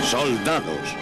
Soldados.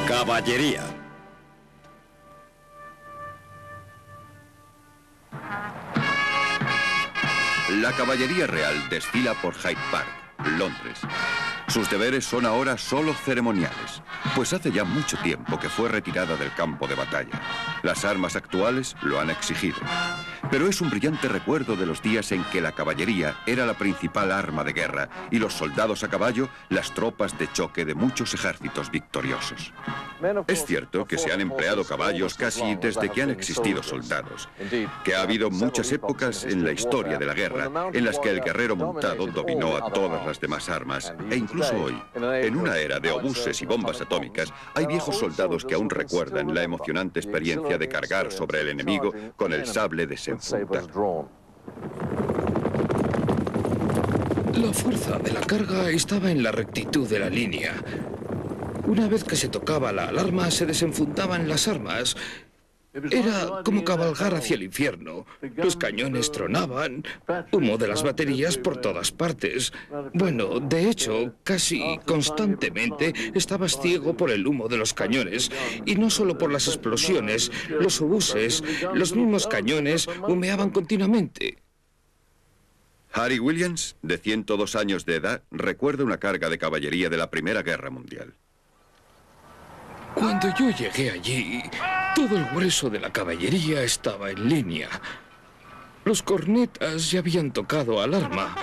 Caballería. La caballería real desfila por Hyde Park, Londres. Sus deberes son ahora solo ceremoniales, pues hace ya mucho tiempo que fue retirada del campo de batalla. Las armas actuales lo han exigido. Pero es un brillante recuerdo de los días en que la caballería era la principal arma de guerra y los soldados a caballo las tropas de choque de muchos ejércitos victoriosos. Es cierto que se han empleado caballos casi desde que han existido soldados, que ha habido muchas épocas en la historia de la guerra en las que el guerrero montado dominó a todas las demás armas, e incluso hoy, en una era de obuses y bombas atómicas, hay viejos soldados que aún recuerdan la emocionante experiencia de cargar sobre el enemigo con el sable desenfundado. La fuerza de la carga estaba en la rectitud de la línea. Una vez que se tocaba la alarma, se desenfundaban las armas. Era como cabalgar hacia el infierno. Los cañones tronaban, humo de las baterías por todas partes. Bueno, de hecho, casi constantemente estabas ciego por el humo de los cañones. Y no solo por las explosiones, los obuses, los mismos cañones humeaban continuamente. Harry Williams, de 102 años de edad, recuerda una carga de caballería de la Primera Guerra Mundial. Cuando yo llegué allí, todo el grueso de la caballería estaba en línea. Los cornetas ya habían tocado alarma.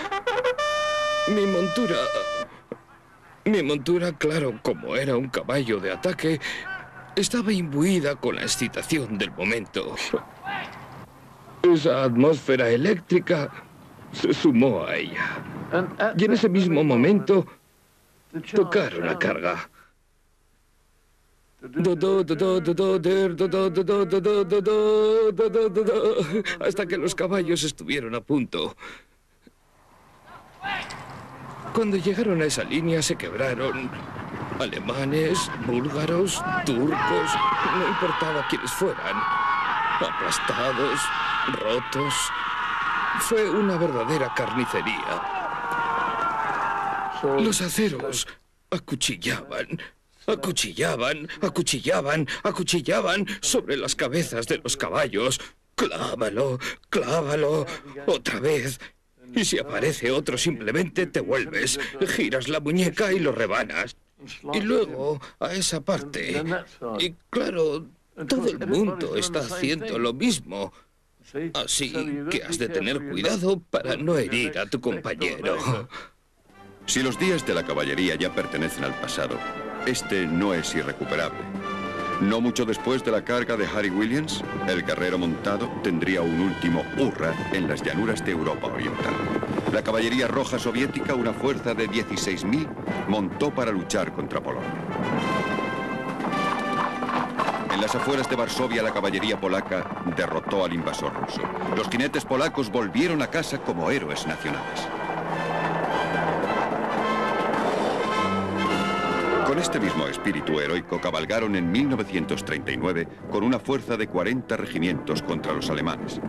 Mi montura, claro, como era un caballo de ataque, estaba imbuida con la excitación del momento. Esa atmósfera eléctrica se sumó a ella. Y en ese mismo momento, tocaron la carga. Hasta que los caballos estuvieron a punto. Cuando llegaron a esa línea se quebraron alemanes, búlgaros, turcos, no importaba quiénes fueran, aplastados, rotos. Fue una verdadera carnicería. Los aceros acuchillaban. Acuchillaban sobre las cabezas de los caballos. Clávalo, clávalo, otra vez. Y si aparece otro, simplemente te vuelves, giras la muñeca y lo rebanas. Y luego a esa parte. Y claro, todo el mundo está haciendo lo mismo. Así que has de tener cuidado para no herir a tu compañero. Si los días de la caballería ya pertenecen al pasado, este no es irrecuperable. No mucho después de la carga de Harry Williams, el guerrero montado tendría un último hurra en las llanuras de Europa Oriental. La caballería roja soviética, una fuerza de 16.000, montó para luchar contra Polonia. En las afueras de Varsovia, la caballería polaca derrotó al invasor ruso. Los jinetes polacos volvieron a casa como héroes nacionales. Con este mismo espíritu heroico cabalgaron en 1939 con una fuerza de 40 regimientos contra los alemanes.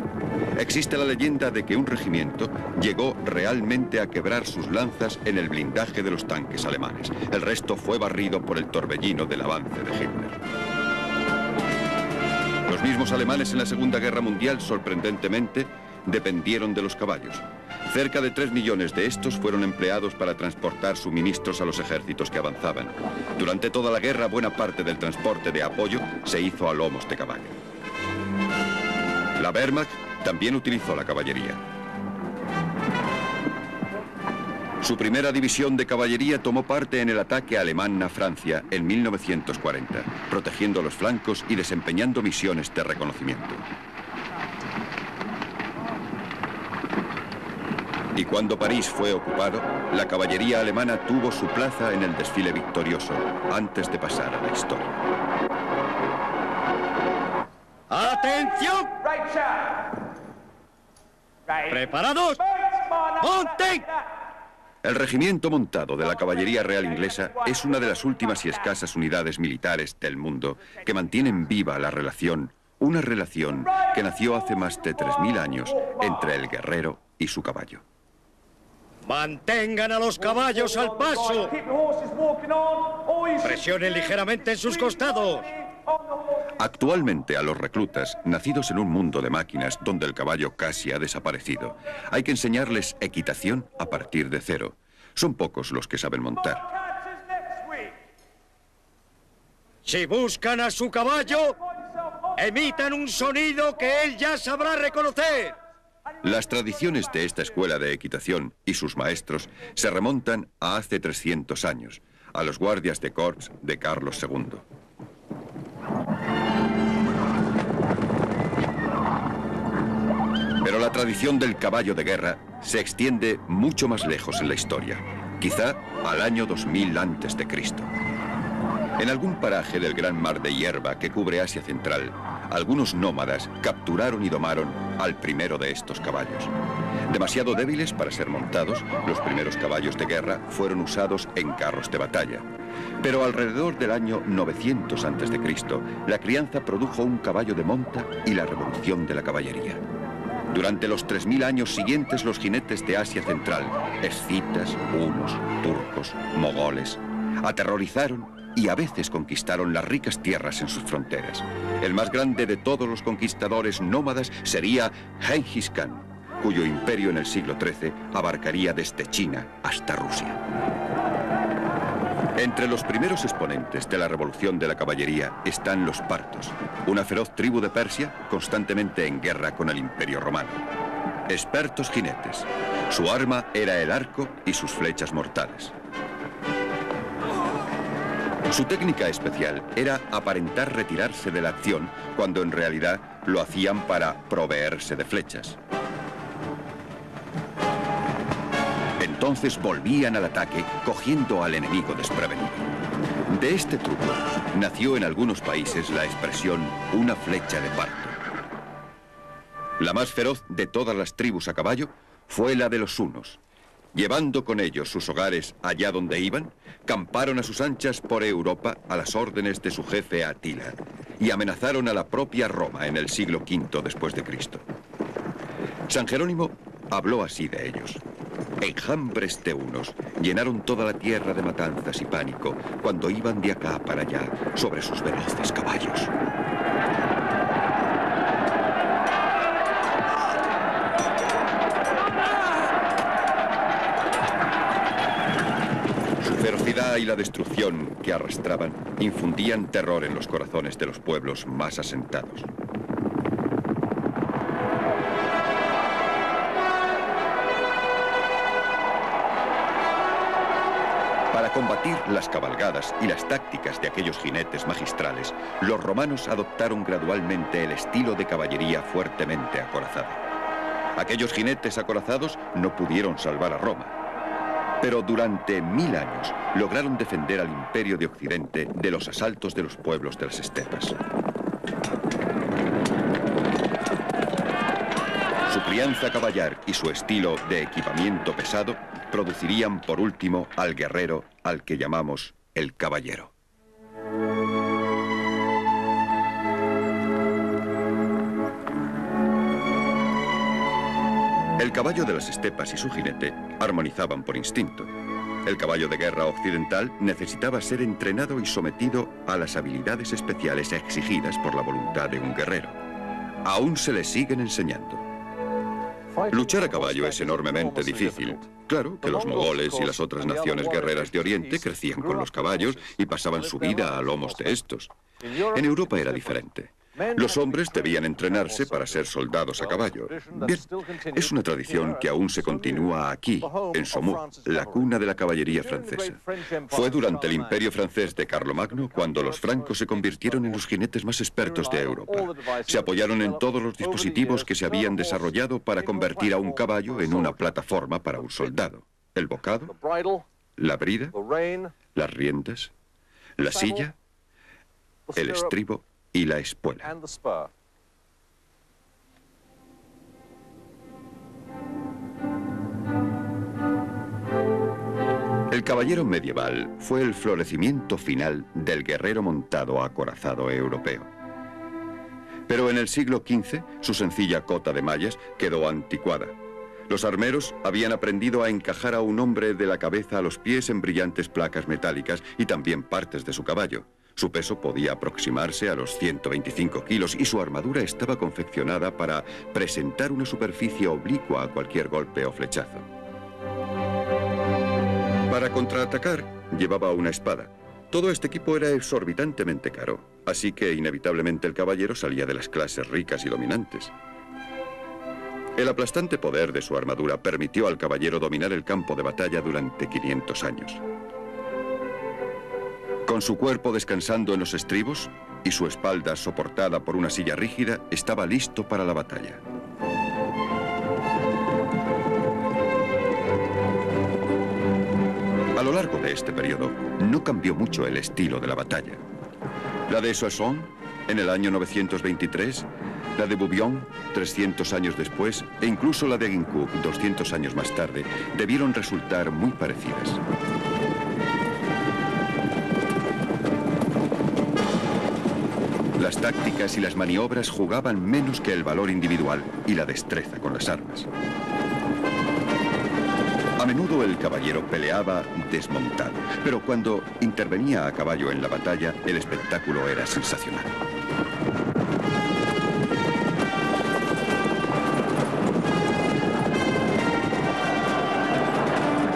Existe la leyenda de que un regimiento llegó realmente a quebrar sus lanzas en el blindaje de los tanques alemanes. El resto fue barrido por el torbellino del avance de Hitler. Los mismos alemanes en la Segunda Guerra Mundial, sorprendentemente, dependieron de los caballos. Cerca de 3 millones de estos fueron empleados para transportar suministros a los ejércitos que avanzaban. Durante toda la guerra, buena parte del transporte de apoyo se hizo a lomos de caballo. La Wehrmacht también utilizó la caballería. Su primera división de caballería tomó parte en el ataque alemán a Francia en 1940, protegiendo los flancos y desempeñando misiones de reconocimiento. Y cuando París fue ocupado, la caballería alemana tuvo su plaza en el desfile victorioso, antes de pasar a la historia. ¡Atención! ¿Preparados? ¡Monten! El regimiento montado de la Caballería Real Inglesa es una de las últimas y escasas unidades militares del mundo que mantienen viva la relación, una relación que nació hace más de 3000 años entre el guerrero y su caballo. Mantengan a los caballos al paso. Presionen ligeramente en sus costados. Actualmente a los reclutas, nacidos en un mundo de máquinas donde el caballo casi ha desaparecido, hay que enseñarles equitación a partir de cero. Son pocos los que saben montar. Si buscan a su caballo, emitan un sonido que él ya sabrá reconocer. Las tradiciones de esta escuela de equitación y sus maestros se remontan a hace 300 años, a los guardias de corps de Carlos II. Pero la tradición del caballo de guerra se extiende mucho más lejos en la historia, quizá al año 2000 a.C. En algún paraje del gran mar de hierba que cubre Asia Central, algunos nómadas capturaron y domaron al primero de estos caballos. Demasiado débiles para ser montados, los primeros caballos de guerra fueron usados en carros de batalla. Pero alrededor del año 900 a.C., la crianza produjo un caballo de monta y la revolución de la caballería. Durante los 3000 años siguientes, los jinetes de Asia Central, escitas, hunos, turcos, mogoles, aterrorizaron y a veces conquistaron las ricas tierras en sus fronteras. El más grande de todos los conquistadores nómadas sería Genghis Khan, cuyo imperio en el siglo XIII abarcaría desde China hasta Rusia. Entre los primeros exponentes de la revolución de la caballería están los partos, una feroz tribu de Persia constantemente en guerra con el Imperio Romano. Expertos jinetes. Su arma era el arco y sus flechas mortales. Su técnica especial era aparentar retirarse de la acción cuando en realidad lo hacían para proveerse de flechas. Entonces volvían al ataque, cogiendo al enemigo desprevenido. De este truco nació en algunos países la expresión una flecha de parto. La más feroz de todas las tribus a caballo fue la de los hunos. Llevando con ellos sus hogares allá donde iban, camparon a sus anchas por Europa a las órdenes de su jefe Atila y amenazaron a la propia Roma en el siglo V después de Cristo. San Jerónimo habló así de ellos. Enjambres de hunos llenaron toda la tierra de matanzas y pánico cuando iban de acá para allá sobre sus veloces caballos. Su ferocidad y la destrucción que arrastraban infundían terror en los corazones de los pueblos más asentados. Para combatir las cabalgadas y las tácticas de aquellos jinetes magistrales, los romanos adoptaron gradualmente el estilo de caballería fuertemente acorazada. Aquellos jinetes acorazados no pudieron salvar a Roma, pero durante 1000 años lograron defender al Imperio de Occidente de los asaltos de los pueblos de las estepas. Su crianza caballar y su estilo de equipamiento pesado producirían por último al guerrero al que llamamos el caballero. El caballo de las estepas y su jinete armonizaban por instinto. El caballo de guerra occidental necesitaba ser entrenado y sometido a las habilidades especiales exigidas por la voluntad de un guerrero. Aún se le siguen enseñando. Luchar a caballo es enormemente difícil. Claro que los mogoles y las otras naciones guerreras de Oriente crecían con los caballos y pasaban su vida a lomos de estos. En Europa era diferente. Los hombres debían entrenarse para ser soldados a caballo. Bien, es una tradición que aún se continúa aquí, en Saumur, la cuna de la caballería francesa. Fue durante el Imperio francés de Carlomagno cuando los francos se convirtieron en los jinetes más expertos de Europa. Se apoyaron en todos los dispositivos que se habían desarrollado para convertir a un caballo en una plataforma para un soldado. El bocado, la brida, las riendas, la silla, el estribo y la espuela. El caballero medieval fue el florecimiento final del guerrero montado acorazado europeo. Pero en el siglo XV, su sencilla cota de mallas quedó anticuada. Los armeros habían aprendido a encajar a un hombre de la cabeza a los pies en brillantes placas metálicas y también partes de su caballo. Su peso podía aproximarse a los 125 kilos y su armadura estaba confeccionada para presentar una superficie oblicua a cualquier golpe o flechazo. Para contraatacar, llevaba una espada. Todo este equipo era exorbitantemente caro, así que inevitablemente el caballero salía de las clases ricas y dominantes. El aplastante poder de su armadura permitió al caballero dominar el campo de batalla durante 500 años. Con su cuerpo descansando en los estribos y su espalda soportada por una silla rígida, estaba listo para la batalla. A lo largo de este periodo, no cambió mucho el estilo de la batalla. La de Soissons, en el año 923, la de Bouillon, 300 años después, e incluso la de Agincourt, 200 años más tarde, debieron resultar muy parecidas. Las tácticas y las maniobras jugaban menos que el valor individual y la destreza con las armas. A menudo el caballero peleaba desmontado, pero cuando intervenía a caballo en la batalla, el espectáculo era sensacional.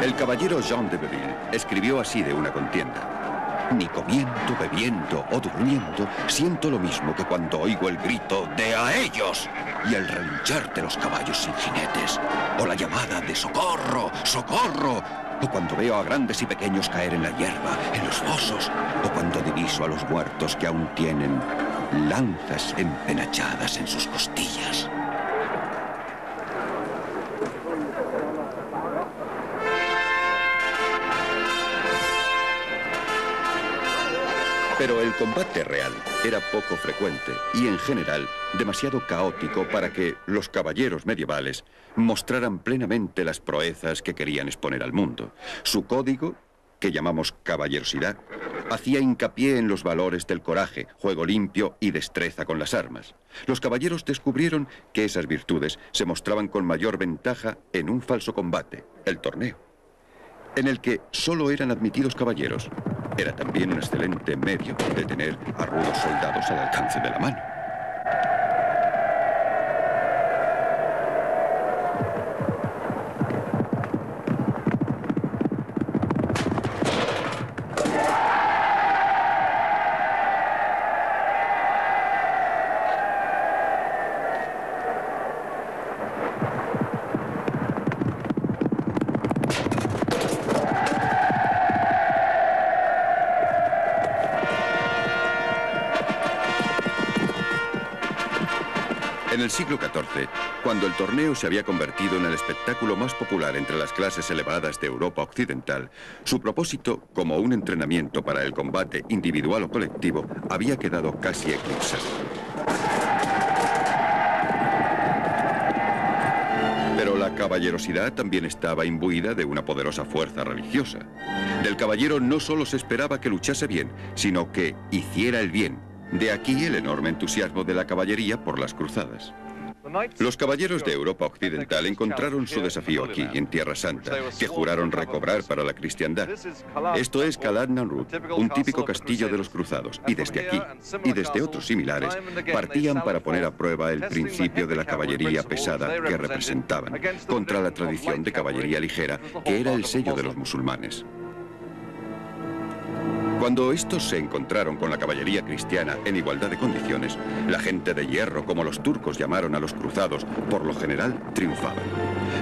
El caballero Jean de Breuil escribió así de una contienda: ni comiendo, bebiendo o durmiendo, siento lo mismo que cuando oigo el grito de ¡a ellos! Y el relinchar de los caballos sin jinetes, o la llamada de ¡socorro! ¡Socorro! O cuando veo a grandes y pequeños caer en la hierba, en los fosos, o cuando diviso a los muertos que aún tienen lanzas empenachadas en sus costillas. Pero el combate real era poco frecuente y, en general, demasiado caótico para que los caballeros medievales mostraran plenamente las proezas que querían exponer al mundo. Su código, que llamamos caballerosidad, hacía hincapié en los valores del coraje, juego limpio y destreza con las armas. Los caballeros descubrieron que esas virtudes se mostraban con mayor ventaja en un falso combate, el torneo, en el que solo eran admitidos caballeros. Era también un excelente medio de tener a rudos soldados al alcance de la mano. En el siglo XIV, cuando el torneo se había convertido en el espectáculo más popular entre las clases elevadas de Europa occidental, su propósito, como un entrenamiento para el combate individual o colectivo, había quedado casi eclipsado. Pero la caballerosidad también estaba imbuida de una poderosa fuerza religiosa. Del caballero no solo se esperaba que luchase bien, sino que hiciera el bien. De aquí el enorme entusiasmo de la caballería por las cruzadas. Los caballeros de Europa occidental encontraron su desafío aquí, en Tierra Santa, que juraron recobrar para la cristiandad. Esto es Calat Namrud, un típico castillo de los cruzados, y desde aquí, y desde otros similares, partían para poner a prueba el principio de la caballería pesada que representaban, contra la tradición de caballería ligera, que era el sello de los musulmanes. Cuando estos se encontraron con la caballería cristiana en igualdad de condiciones, la gente de hierro, como los turcos llamaron a los cruzados, por lo general triunfaban.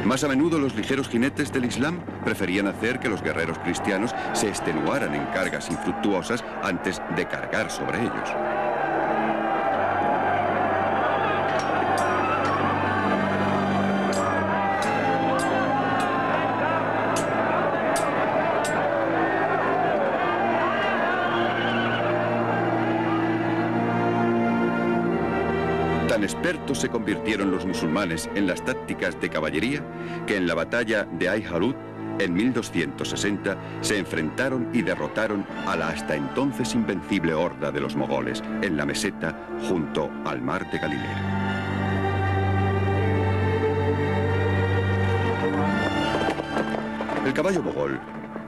Más a menudo los ligeros jinetes del Islam preferían hacer que los guerreros cristianos se extenuaran en cargas infructuosas antes de cargar sobre ellos. Tan expertos se convirtieron los musulmanes en las tácticas de caballería que en la batalla de Ay-Harud, en 1260, se enfrentaron y derrotaron a la hasta entonces invencible horda de los mogoles en la meseta junto al mar de Galilea. El caballo mogol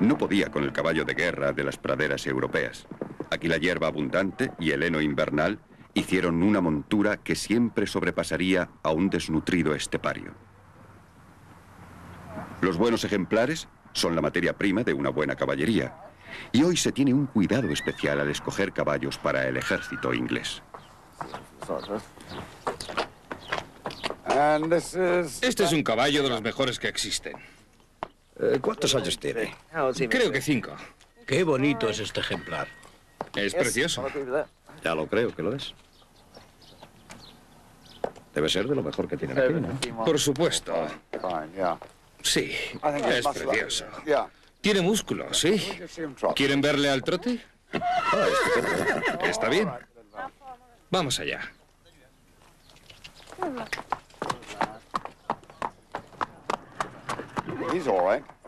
no podía con el caballo de guerra de las praderas europeas. Aquí la hierba abundante y el heno invernal hicieron una montura que siempre sobrepasaría a un desnutrido estepario. Los buenos ejemplares son la materia prima de una buena caballería, y hoy se tiene un cuidado especial al escoger caballos para el ejército inglés. Este es un caballo de los mejores que existen. ¿Cuántos años tiene? Creo que 5. Qué bonito es este ejemplar. Es precioso. Ya lo creo que lo es. Debe ser de lo mejor que tienen aquí, ¿no? Por supuesto. Sí, es precioso. Tiene músculos, sí. ¿Quieren verle al trote? Está bien. Vamos allá.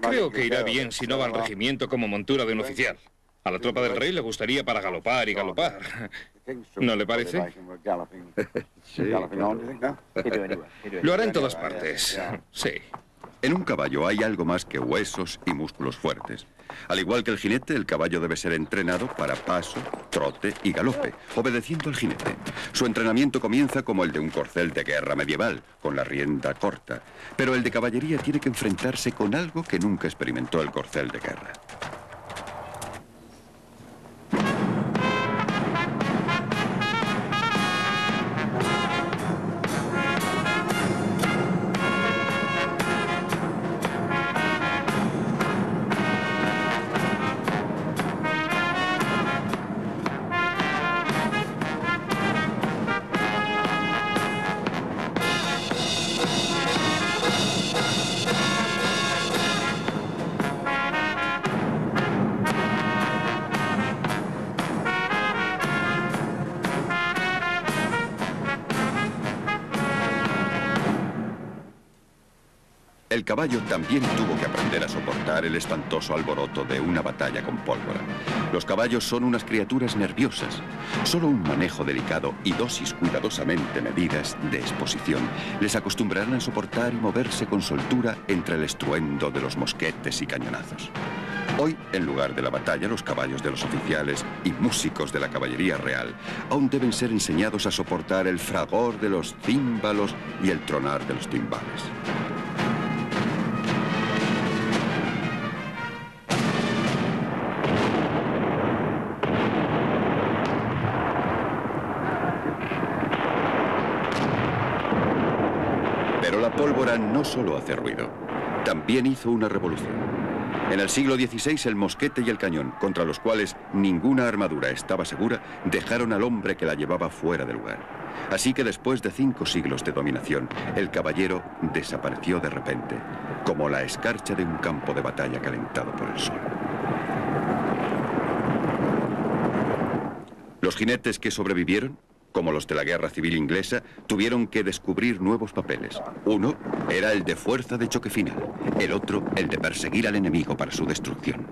Creo que irá bien si no va al regimiento como montura de un oficial. A la tropa del rey le gustaría para galopar y galopar. ¿No le parece? Sí. Lo hará en todas partes. Sí. En un caballo hay algo más que huesos y músculos fuertes. Al igual que el jinete, el caballo debe ser entrenado para paso, trote y galope, obedeciendo al jinete. Su entrenamiento comienza como el de un corcel de guerra medieval, con la rienda corta. Pero el de caballería tiene que enfrentarse con algo que nunca experimentó el corcel de guerra. El caballo también tuvo que aprender a soportar el espantoso alboroto de una batalla con pólvora. Los caballos son unas criaturas nerviosas. Solo un manejo delicado y dosis cuidadosamente medidas de exposición les acostumbrarán a soportar y moverse con soltura entre el estruendo de los mosquetes y cañonazos. Hoy, en lugar de la batalla, los caballos de los oficiales y músicos de la caballería real aún deben ser enseñados a soportar el fragor de los címbalos y el tronar de los timbales. Pero la pólvora no solo hace ruido, también hizo una revolución. En el siglo XVI el mosquete y el cañón, contra los cuales ninguna armadura estaba segura, dejaron al hombre que la llevaba fuera de lugar. Así que después de 5 siglos de dominación, el caballero desapareció de repente, como la escarcha de un campo de batalla calentado por el sol. Los jinetes que sobrevivieron, como los de la Guerra Civil Inglesa, tuvieron que descubrir nuevos papeles. Uno era el de fuerza de choque final, el otro el de perseguir al enemigo para su destrucción.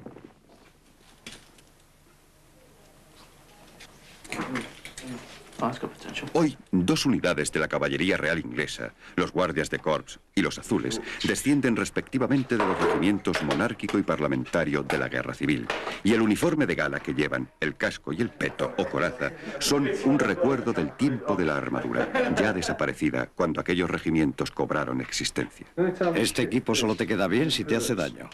Hoy, 2 unidades de la caballería real inglesa, los guardias de corps y los azules, descienden respectivamente de los regimientos monárquico y parlamentario de la Guerra Civil. Y el uniforme de gala que llevan, el casco y el peto o coraza, son un recuerdo del tiempo de la armadura, ya desaparecida cuando aquellos regimientos cobraron existencia. Este equipo solo te queda bien si te hace daño.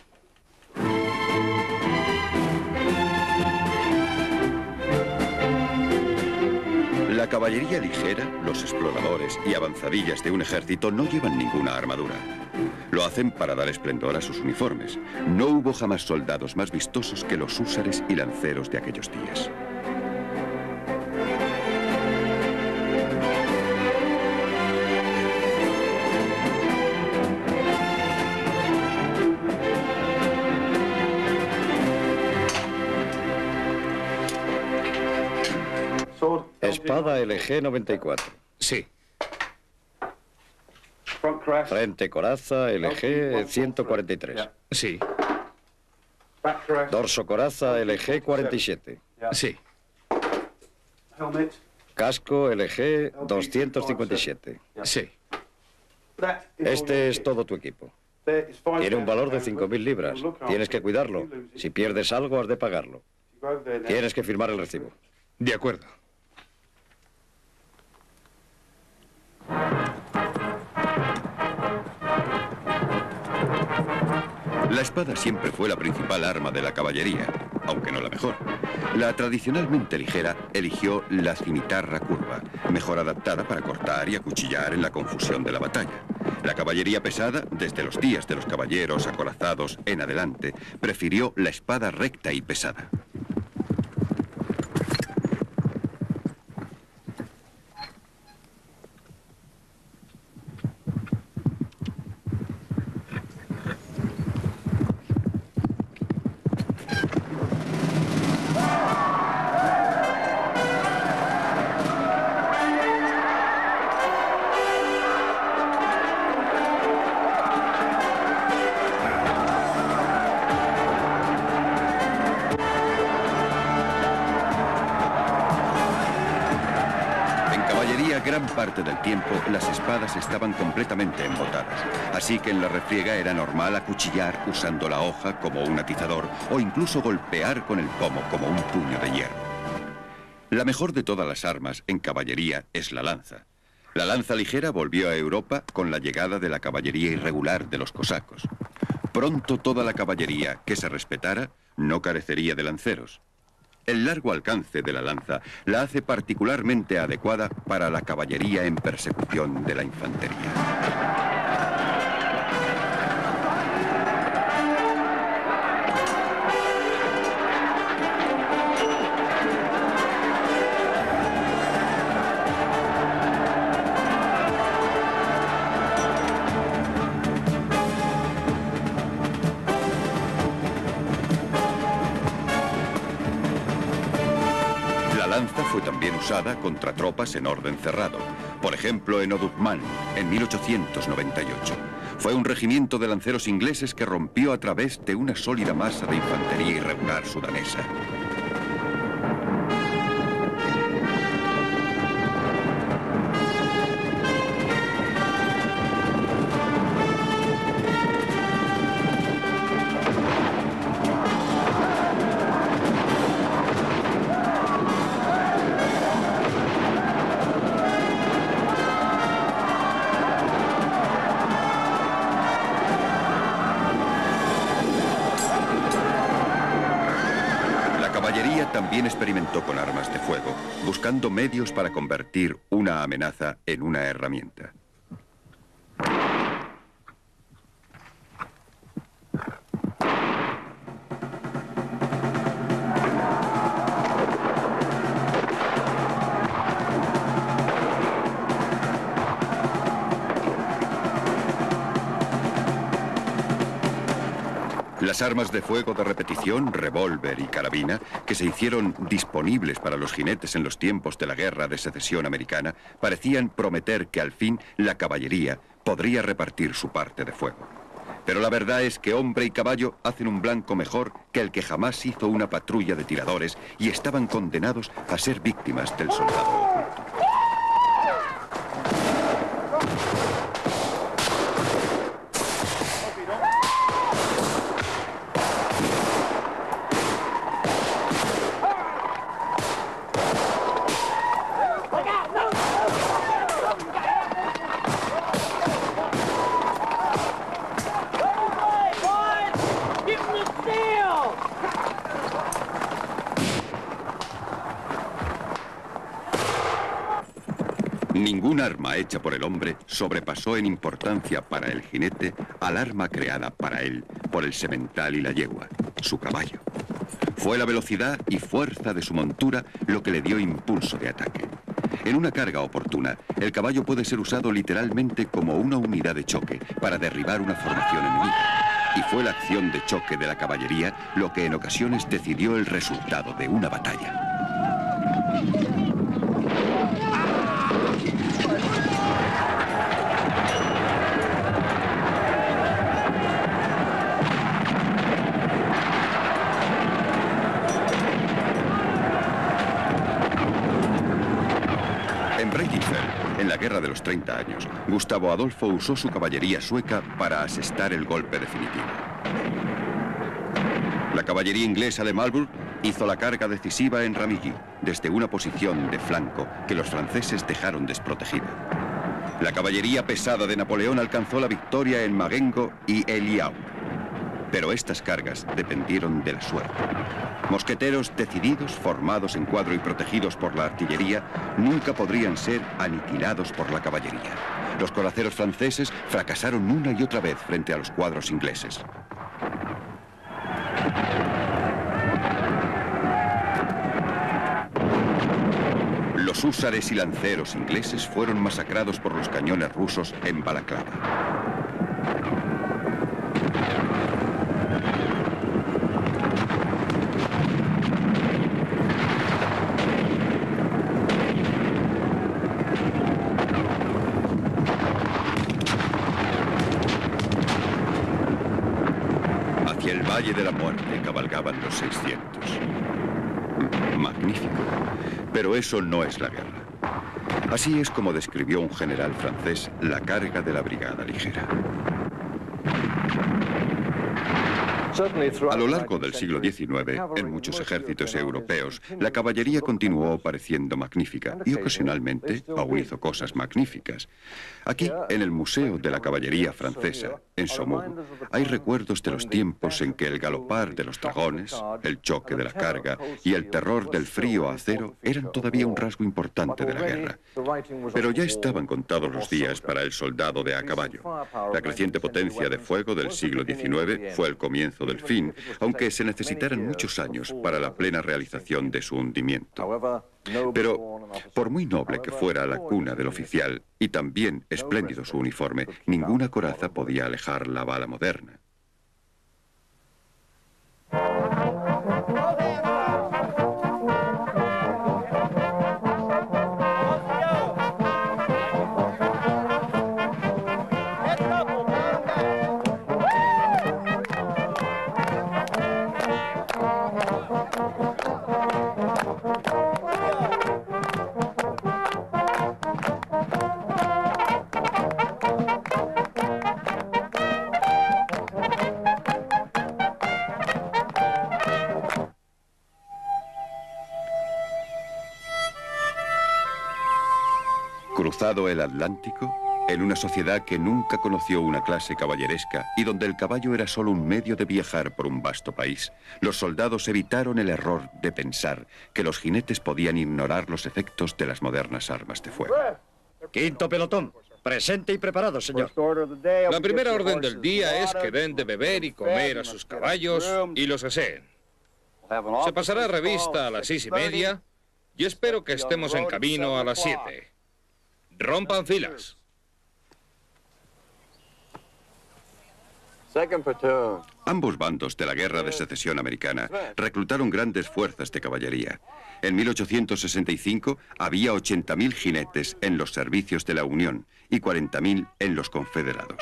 La caballería ligera, los exploradores y avanzadillas de un ejército no llevan ninguna armadura. Lo hacen para dar esplendor a sus uniformes. No hubo jamás soldados más vistosos que los húsares y lanceros de aquellos días. Espada LG 94. Sí. Frente coraza LG 143. Sí. Dorso coraza LG 47. Sí. Casco LG 257. Sí. Este es todo tu equipo. Tiene un valor de 5.000 libras. Tienes que cuidarlo. Si pierdes algo, has de pagarlo. Tienes que firmar el recibo. De acuerdo. La espada siempre fue la principal arma de la caballería, aunque no la mejor. La tradicionalmente ligera eligió la cimitarra curva, mejor adaptada para cortar y acuchillar en la confusión de la batalla. La caballería pesada, desde los días de los caballeros acorazados en adelante, prefirió la espada recta y pesada. Gran parte del tiempo las espadas estaban completamente embotadas, así que en la refriega era normal acuchillar usando la hoja como un atizador o incluso golpear con el pomo como un puño de hierro. La mejor de todas las armas en caballería es la lanza. La lanza ligera volvió a Europa con la llegada de la caballería irregular de los cosacos. Pronto toda la caballería que se respetara no carecería de lanceros. El largo alcance de la lanza la hace particularmente adecuada para la caballería en persecución de la infantería. Fue también usada contra tropas en orden cerrado, por ejemplo en Oduckman, en 1898. Fue un regimiento de lanceros ingleses que rompió a través de una sólida masa de infantería irregular sudanesa. También experimentó con armas de fuego, buscando medios para convertir una amenaza en una herramienta. Las armas de fuego de repetición, revólver y carabina, que se hicieron disponibles para los jinetes en los tiempos de la Guerra de Secesión Americana, parecían prometer que al fin la caballería podría repartir su parte de fuego. Pero la verdad es que hombre y caballo hacen un blanco mejor que el que jamás hizo una patrulla de tiradores y estaban condenados a ser víctimas del soldado oculto. Ningún arma hecha por el hombre sobrepasó en importancia para el jinete al arma creada para él por el semental y la yegua, su caballo. Fue la velocidad y fuerza de su montura lo que le dio impulso de ataque. En una carga oportuna, el caballo puede ser usado literalmente como una unidad de choque para derribar una formación enemiga. Y fue la acción de choque de la caballería lo que en ocasiones decidió el resultado de una batalla. En Breitenfeld, en la Guerra de los 30 años, Gustavo Adolfo usó su caballería sueca para asestar el golpe definitivo. La caballería inglesa de Marlborough hizo la carga decisiva en Ramilly, desde una posición de flanco que los franceses dejaron desprotegida. La caballería pesada de Napoleón alcanzó la victoria en Marengo y Eylau. Pero estas cargas dependieron de la suerte. Mosqueteros decididos, formados en cuadro y protegidos por la artillería, nunca podrían ser aniquilados por la caballería. Los coraceros franceses fracasaron una y otra vez frente a los cuadros ingleses. Los húsares y lanceros ingleses fueron masacrados por los cañones rusos en Balaclava. Hacia el Valle de la Muerte cabalgaban los 600. Magnífico. Pero eso no es la guerra. Así es como describió un general francés la carga de la brigada ligera. A lo largo del siglo XIX, en muchos ejércitos europeos, la caballería continuó pareciendo magnífica y ocasionalmente aún hizo cosas magníficas. Aquí, en el Museo de la Caballería Francesa, en Saumur, hay recuerdos de los tiempos en que el galopar de los dragones, el choque de la carga y el terror del frío acero eran todavía un rasgo importante de la guerra. Pero ya estaban contados los días para el soldado de a caballo. La creciente potencia de fuego del siglo XIX fue el comienzo del fin, aunque se necesitaran muchos años para la plena realización de su hundimiento. Pero, por muy noble que fuera la cuna del oficial, y también espléndido su uniforme, ninguna coraza podía alejar la bala moderna. Cruzado el Atlántico, en una sociedad que nunca conoció una clase caballeresca y donde el caballo era solo un medio de viajar por un vasto país, los soldados evitaron el error de pensar que los jinetes podían ignorar los efectos de las modernas armas de fuego. Quinto pelotón, presente y preparado, señor. La primera orden del día es que den de beber y comer a sus caballos y los aseen. Se pasará revista a las 6:30 y espero que estemos en camino a las 7. Rompan filas. Ambos bandos de la Guerra de Secesión Americana reclutaron grandes fuerzas de caballería. En 1865 había 80.000 jinetes en los servicios de la Unión y 40.000 en los confederados.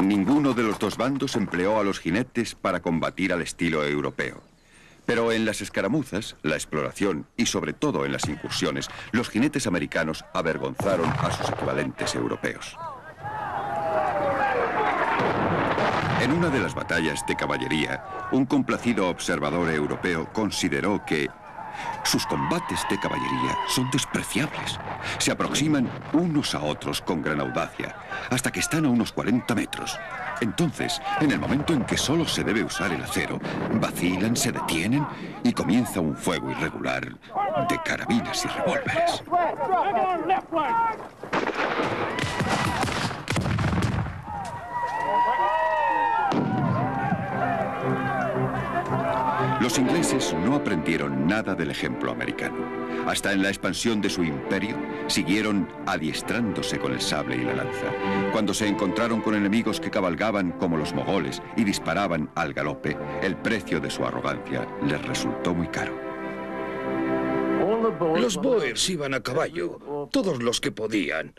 Ninguno de los dos bandos empleó a los jinetes para combatir al estilo europeo. Pero en las escaramuzas, la exploración y sobre todo en las incursiones, los jinetes americanos avergonzaron a sus equivalentes europeos. En una de las batallas de caballería, un complacido observador europeo consideró que Sus combates de caballería son despreciables. Se aproximan unos a otros con gran audacia, hasta que están a unos 40 metros. Entonces, en el momento en que solo se debe usar el acero, vacilan, se detienen y comienza un fuego irregular de carabinas y revólveres. Los ingleses no aprendieron nada del ejemplo americano. Hasta en la expansión de su imperio, siguieron adiestrándose con el sable y la lanza. Cuando se encontraron con enemigos que cabalgaban como los mogoles y disparaban al galope, el precio de su arrogancia les resultó muy caro. Los Boers iban a caballo, todos los que podían.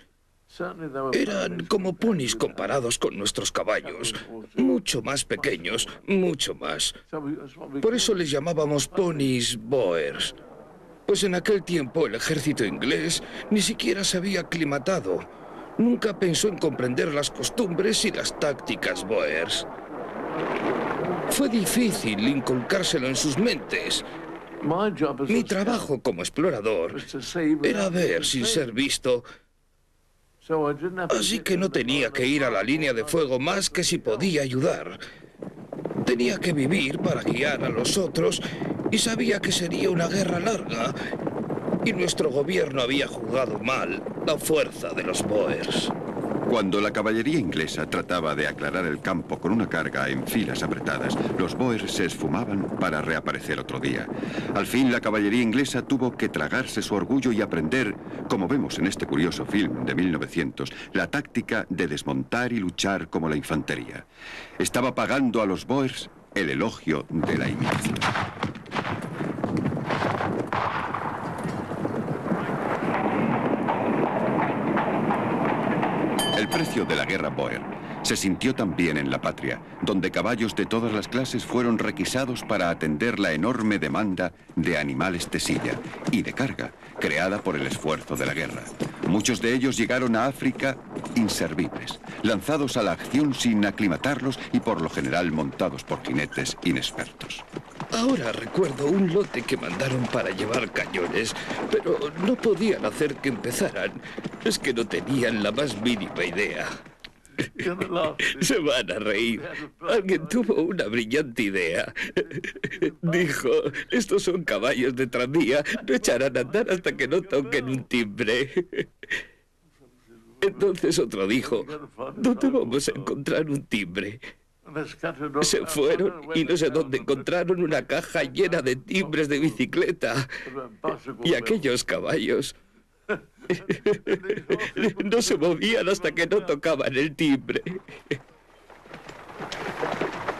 Eran como ponis comparados con nuestros caballos, mucho más pequeños, mucho más. Por eso les llamábamos ponis Boers. Pues en aquel tiempo el ejército inglés ni siquiera se había aclimatado. Nunca pensó en comprender las costumbres y las tácticas Boers. Fue difícil inculcárselo en sus mentes. Mi trabajo como explorador era ver sin ser visto. Así que no tenía que ir a la línea de fuego más que si podía ayudar. Tenía que vivir para guiar a los otros y sabía que sería una guerra larga. Y nuestro gobierno había jugado mal la fuerza de los Boers. Cuando la caballería inglesa trataba de aclarar el campo con una carga en filas apretadas, los Boers se esfumaban para reaparecer otro día. Al fin, la caballería inglesa tuvo que tragarse su orgullo y aprender, como vemos en este curioso film de 1900, la táctica de desmontar y luchar como la infantería. Estaba pagando a los Boers el elogio de la imitación. El precio de la guerra Boer se sintió también en la patria, donde caballos de todas las clases fueron requisados para atender la enorme demanda de animales de silla y de carga, creada por el esfuerzo de la guerra. Muchos de ellos llegaron a África inservibles, lanzados a la acción sin aclimatarlos y por lo general montados por jinetes inexpertos. Ahora recuerdo un lote que mandaron para llevar cañones, pero no podían hacer que empezaran. Es que no tenían la más mínima idea. Se van a reír. Alguien tuvo una brillante idea. Dijo, estos son caballos de tranvía, no echarán a andar hasta que no toquen un timbre. Entonces otro dijo, ¿dónde vamos a encontrar un timbre? Se fueron y no sé dónde encontraron una caja llena de timbres de bicicleta. Y aquellos caballos no se movían hasta que no tocaban el timbre.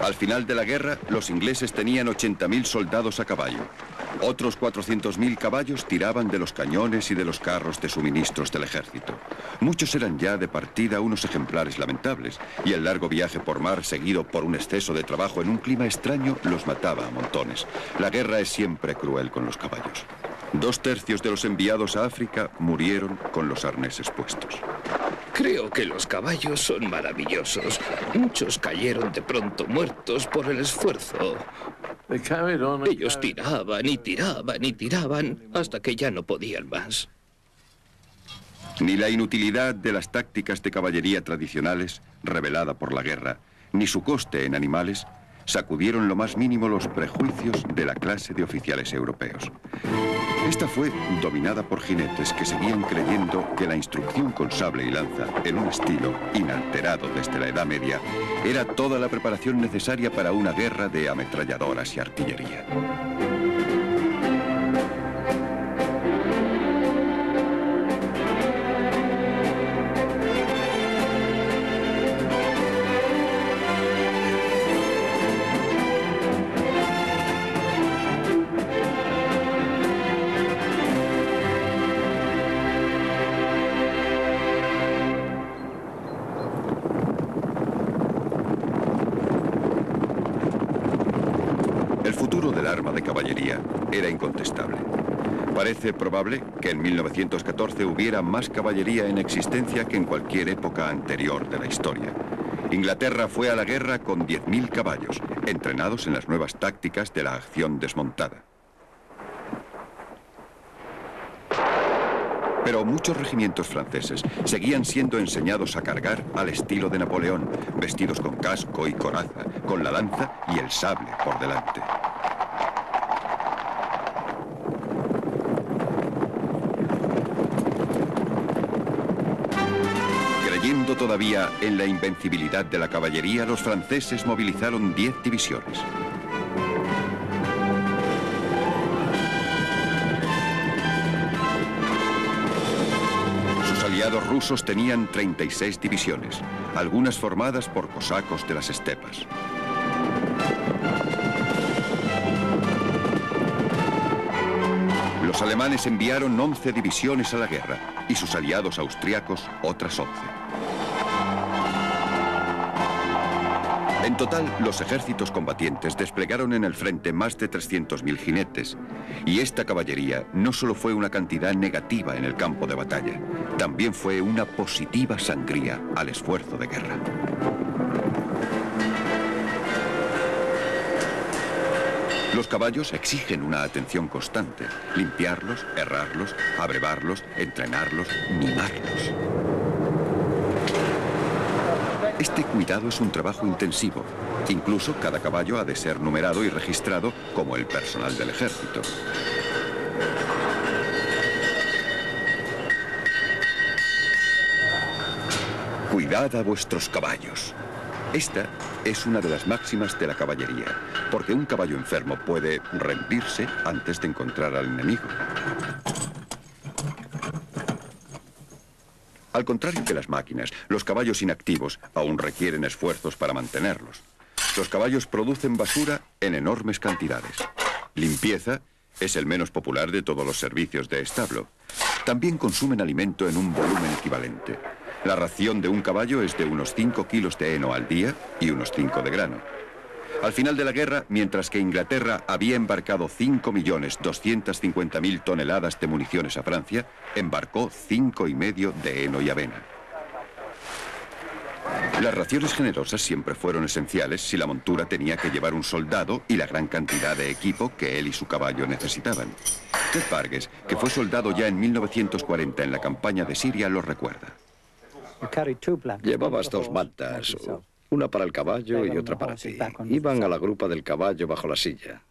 Al final de la guerra, los ingleses tenían 80.000 soldados a caballo. Otros 400.000 caballos tiraban de los cañones y de los carros de suministros del ejército. Muchos eran ya de partida unos ejemplares lamentables, y el largo viaje por mar, seguido por un exceso de trabajo en un clima extraño, los mataba a montones. La guerra es siempre cruel con los caballos. 2/3 de los enviados a África murieron con los arneses puestos. Creo que los caballos son maravillosos. Muchos cayeron de pronto muertos por el esfuerzo. Ellos tiraban y tiraban y tiraban hasta que ya no podían más. Ni la inutilidad de las tácticas de caballería tradicionales, revelada por la guerra, ni su coste en animales, sacudieron lo más mínimo los prejuicios de la clase de oficiales europeos. Esta fue dominada por jinetes que seguían creyendo que la instrucción con sable y lanza, en un estilo inalterado desde la Edad Media, era toda la preparación necesaria para una guerra de ametralladoras y artillería. El futuro del arma de caballería era incontestable. Parece probable que en 1914 hubiera más caballería en existencia que en cualquier época anterior de la historia. Inglaterra fue a la guerra con 10.000 caballos, entrenados en las nuevas tácticas de la acción desmontada. Pero muchos regimientos franceses seguían siendo enseñados a cargar al estilo de Napoleón, vestidos con casco y coraza, con la lanza y el sable por delante. Creyendo todavía en la invencibilidad de la caballería, los franceses movilizaron 10 divisiones. Sus aliados rusos tenían 36 divisiones, algunas formadas por cosacos de las estepas. Los alemanes enviaron 11 divisiones a la guerra y sus aliados austriacos otras 11. En total, los ejércitos combatientes desplegaron en el frente más de 300.000 jinetes, y esta caballería no solo fue una cantidad negativa en el campo de batalla, también fue una positiva sangría al esfuerzo de guerra. Los caballos exigen una atención constante: limpiarlos, herrarlos, abrevarlos, entrenarlos, mimarlos. Este cuidado es un trabajo intensivo. Incluso cada caballo ha de ser numerado y registrado como el personal del ejército. Cuidad a vuestros caballos. Esta es una de las máximas de la caballería, porque un caballo enfermo puede rendirse antes de encontrar al enemigo. Al contrario que las máquinas, los caballos inactivos aún requieren esfuerzos para mantenerlos. Los caballos producen basura en enormes cantidades. Limpieza es el menos popular de todos los servicios de establo. También consumen alimento en un volumen equivalente. La ración de un caballo es de unos 5 kilos de heno al día y unos 5 de grano. Al final de la guerra, mientras que Inglaterra había embarcado 5.250.000 toneladas de municiones a Francia, embarcó 5,5 de heno y avena. Las raciones generosas siempre fueron esenciales si la montura tenía que llevar un soldado y la gran cantidad de equipo que él y su caballo necesitaban. Ted Vargas, que fue soldado ya en 1940 en la campaña de Siria, lo recuerda. Llevabas 2 mantas, una para el caballo y otra para ti. Iban a la grupa del caballo bajo la silla.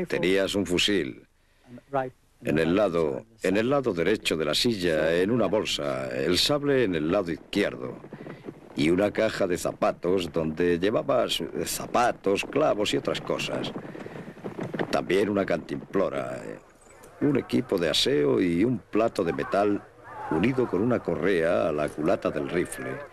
Tenías un fusil. En el lado derecho de la silla, en una bolsa, el sable en el lado izquierdo. Y una caja de zapatos donde llevabas zapatos, clavos y otras cosas. También una cantimplora, un equipo de aseo y un plato de metal unido con una correa a la culata del rifle.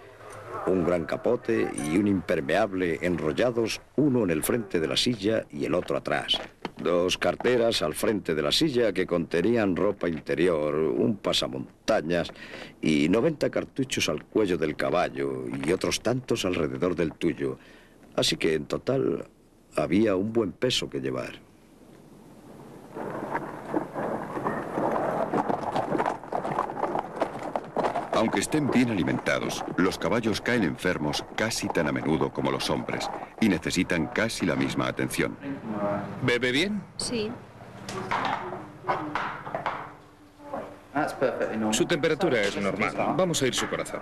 Un gran capote y un impermeable enrollados, uno en el frente de la silla y el otro atrás. 2 carteras al frente de la silla que contenían ropa interior, un pasamontañas y 90 cartuchos al cuello del caballo y otros tantos alrededor del tuyo. Así que en total había un buen peso que llevar. Aunque estén bien alimentados, los caballos caen enfermos casi tan a menudo como los hombres y necesitan casi la misma atención. ¿Bebe bien? Sí. Su temperatura es normal. Vamos a ir su corazón.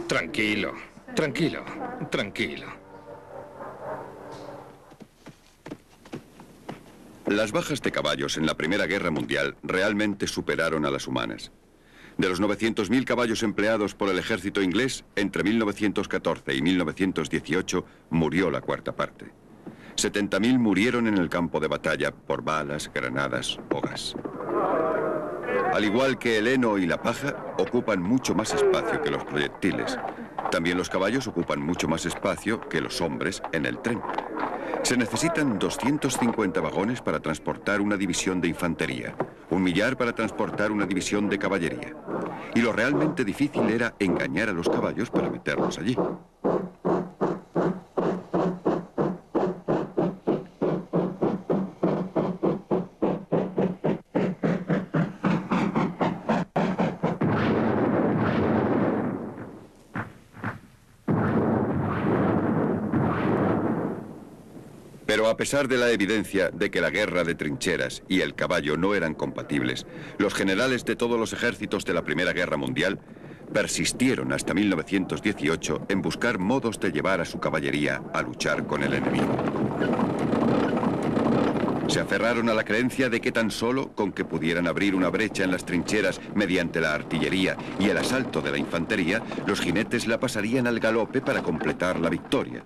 Tranquilo, tranquilo, tranquilo. Las bajas de caballos en la Primera Guerra Mundial realmente superaron a las humanas. De los 900.000 caballos empleados por el ejército inglés, entre 1914 y 1918 murió la 1/4 parte. 70.000 murieron en el campo de batalla por balas, granadas o gas. Al igual que el heno y la paja, ocupan mucho más espacio que los proyectiles. También los caballos ocupan mucho más espacio que los hombres en el tren. Se necesitan 250 vagones para transportar una división de infantería, 1 millar para transportar una división de caballería. Y lo realmente difícil era engañar a los caballos para meterlos allí. Pero a pesar de la evidencia de que la guerra de trincheras y el caballo no eran compatibles, los generales de todos los ejércitos de la Primera Guerra Mundial persistieron hasta 1918 en buscar modos de llevar a su caballería a luchar con el enemigo. Se aferraron a la creencia de que tan solo con que pudieran abrir una brecha en las trincheras mediante la artillería y el asalto de la infantería, los jinetes la pasarían al galope para completar la victoria.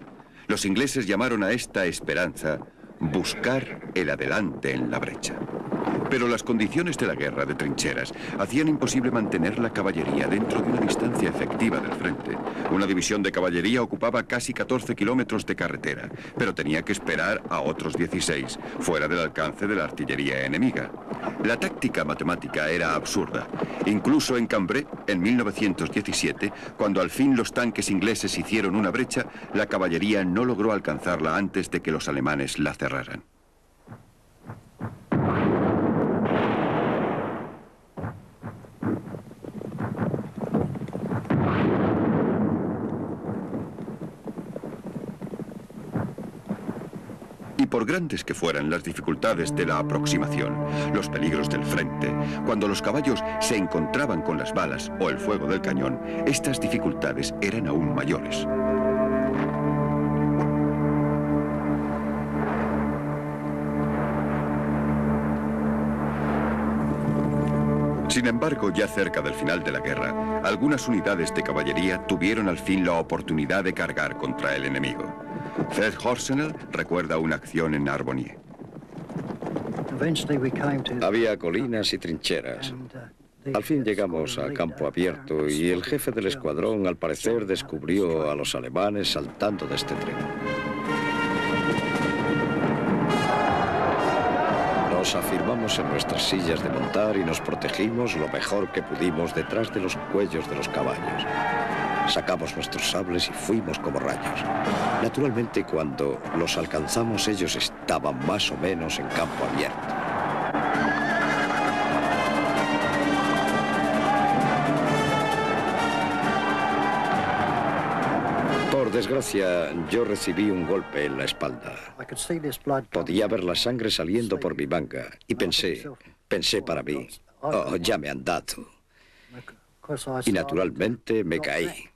Los ingleses llamaron a esta esperanza buscar el adelante en la brecha. Pero las condiciones de la guerra de trincheras hacían imposible mantener la caballería dentro de una distancia efectiva del frente. Una división de caballería ocupaba casi 14 kilómetros de carretera, pero tenía que esperar a otros 16, fuera del alcance de la artillería enemiga. La táctica matemática era absurda. Incluso en Cambrai, en 1917, cuando al fin los tanques ingleses hicieron una brecha, la caballería no logró alcanzarla antes de que los alemanes la cerraran. Y por grandes que fueran las dificultades de la aproximación, los peligros del frente, cuando los caballos se encontraban con las balas o el fuego del cañón, estas dificultades eran aún mayores. Sin embargo, ya cerca del final de la guerra, algunas unidades de caballería tuvieron al fin la oportunidad de cargar contra el enemigo. Fred Horsenel recuerda una acción en Arbonnier. Había colinas y trincheras. Al fin llegamos a campo abierto y el jefe del escuadrón, al parecer, descubrió a los alemanes saltando de este tren. Nos afirmamos en nuestras sillas de montar y nos protegimos lo mejor que pudimos detrás de los cuellos de los caballos. Sacamos nuestros sables y fuimos como rayos. Naturalmente, cuando los alcanzamos, ellos estaban más o menos en campo abierto. Por desgracia, yo recibí un golpe en la espalda. Podía ver la sangre saliendo por mi manga y pensé para mí, oh, ya me han dado. Y naturalmente me caí.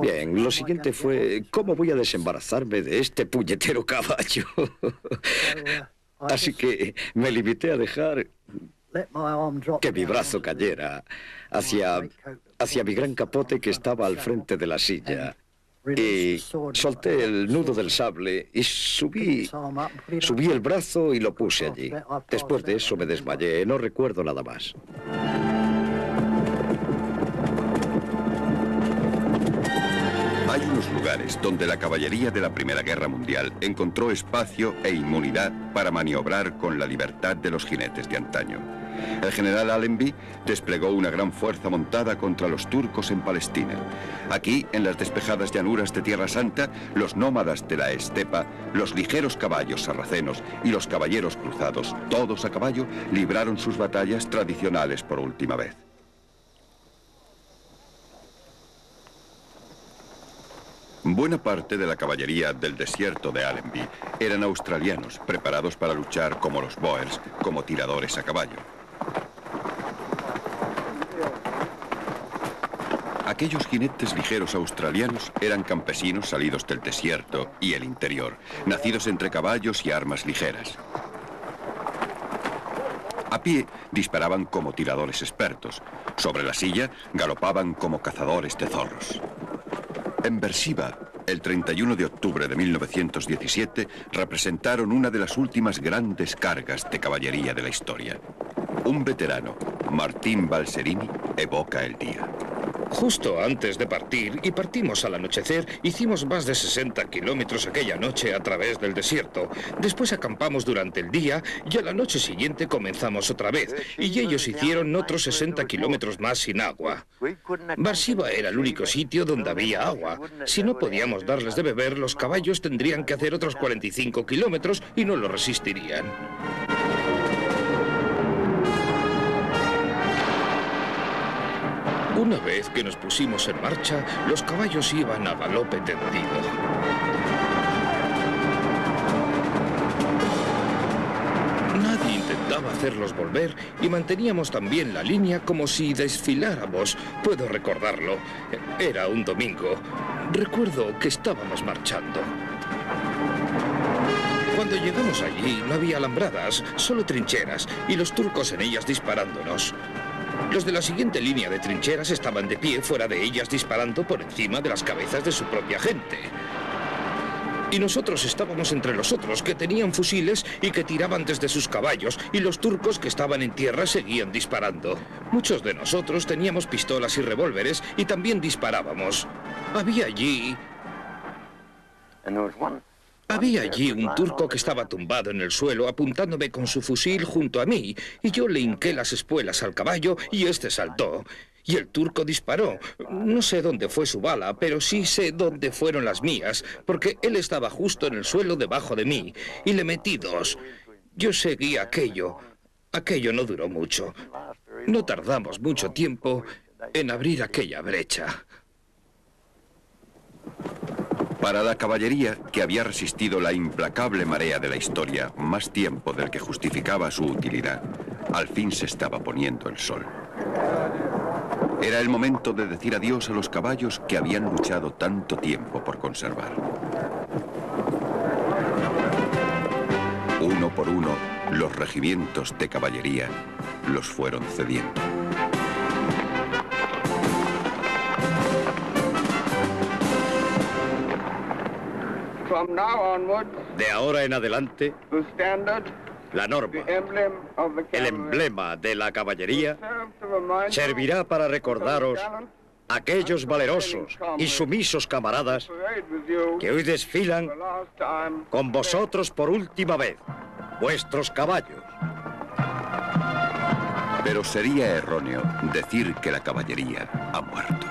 Bien, lo siguiente fue, ¿cómo voy a desembarazarme de este puñetero caballo? Así que me limité a dejar que mi brazo cayera hacia mi gran capote que estaba al frente de la silla. Y solté el nudo del sable y subí el brazo y lo puse allí. Después de eso me desmayé, no recuerdo nada más. Hay unos lugares donde la caballería de la Primera Guerra Mundial encontró espacio e inmunidad para maniobrar con la libertad de los jinetes de antaño. El general Allenby desplegó una gran fuerza montada contra los turcos en Palestina. Aquí, en las despejadas llanuras de Tierra Santa, los nómadas de la estepa, los ligeros caballos sarracenos y los caballeros cruzados, todos a caballo, libraron sus batallas tradicionales por última vez. Buena parte de la caballería del desierto de Allenby eran australianos, preparados para luchar como los Boers, como tiradores a caballo. Aquellos jinetes ligeros australianos eran campesinos salidos del desierto y el interior, nacidos entre caballos y armas ligeras. A pie disparaban como tiradores expertos. Sobre la silla galopaban como cazadores de zorros. En Beersheba, el 31 de octubre de 1917, representaron una de las últimas grandes cargas de caballería de la historia. Un veterano, Martín Balserini, evoca el día. Justo antes de partir, y partimos al anochecer, hicimos más de 60 kilómetros aquella noche a través del desierto. Después acampamos durante el día y a la noche siguiente comenzamos otra vez. Y ellos hicieron otros 60 kilómetros más sin agua. Beersheba era el único sitio donde había agua. Si no podíamos darles de beber, los caballos tendrían que hacer otros 45 kilómetros y no lo resistirían. Una vez que nos pusimos en marcha, los caballos iban a galope tendido. gustaba hacerlos volver y manteníamos también la línea como si desfiláramos. Puedo recordarlo. Era un domingo. Recuerdo que estábamos marchando. Cuando llegamos allí no había alambradas, solo trincheras, y los turcos en ellas disparándonos. Los de la siguiente línea de trincheras estaban de pie fuera de ellas disparando por encima de las cabezas de su propia gente. Y nosotros estábamos entre los otros, que tenían fusiles y que tiraban desde sus caballos, y los turcos que estaban en tierra seguían disparando. Muchos de nosotros teníamos pistolas y revólveres y también disparábamos. Había allí un turco que estaba tumbado en el suelo apuntándome con su fusil junto a mí, y yo le hinqué las espuelas al caballo y este saltó. Y el turco disparó. No sé dónde fue su bala, pero sí sé dónde fueron las mías, porque él estaba justo en el suelo debajo de mí, y le metí 2. Yo seguí aquello. Aquello no duró mucho. No tardamos mucho tiempo en abrir aquella brecha. Para la caballería, que había resistido la implacable marea de la historia más tiempo del que justificaba su utilidad, al fin se estaba poniendo el sol. Era el momento de decir adiós a los caballos que habían luchado tanto tiempo por conservar. Uno por uno, los regimientos de caballería los fueron cediendo. De ahora en adelante, la norma, el emblema de la caballería, servirá para recordaros a aquellos valerosos y sumisos camaradas que hoy desfilan con vosotros por última vez, vuestros caballos. Pero sería erróneo decir que la caballería ha muerto.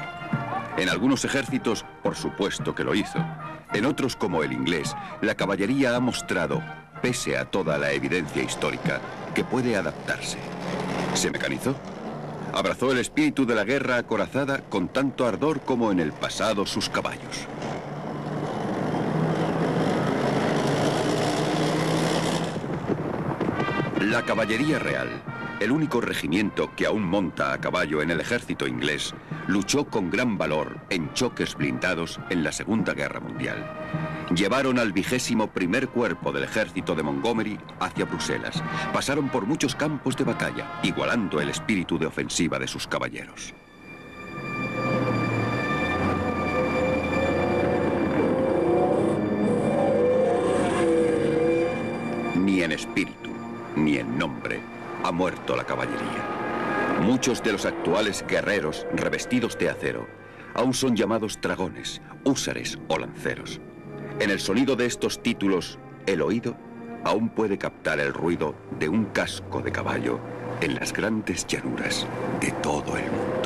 En algunos ejércitos, por supuesto que lo hizo. En otros, como el inglés, la caballería ha mostrado, pese a toda la evidencia histórica, que puede adaptarse. Se mecanizó. Abrazó el espíritu de la guerra acorazada con tanto ardor como en el pasado sus caballos. La caballería real, el único regimiento que aún monta a caballo en el ejército inglés, luchó con gran valor en choques blindados en la Segunda Guerra Mundial. Llevaron al 21º Cuerpo del ejército de Montgomery hacia Bruselas. Pasaron por muchos campos de batalla, igualando el espíritu de ofensiva de sus caballeros. Ni en espíritu, ni en nombre, ha muerto la caballería. Muchos de los actuales guerreros revestidos de acero aún son llamados dragones, húsares o lanceros. En el sonido de estos títulos, el oído aún puede captar el ruido de un casco de caballo en las grandes llanuras de todo el mundo.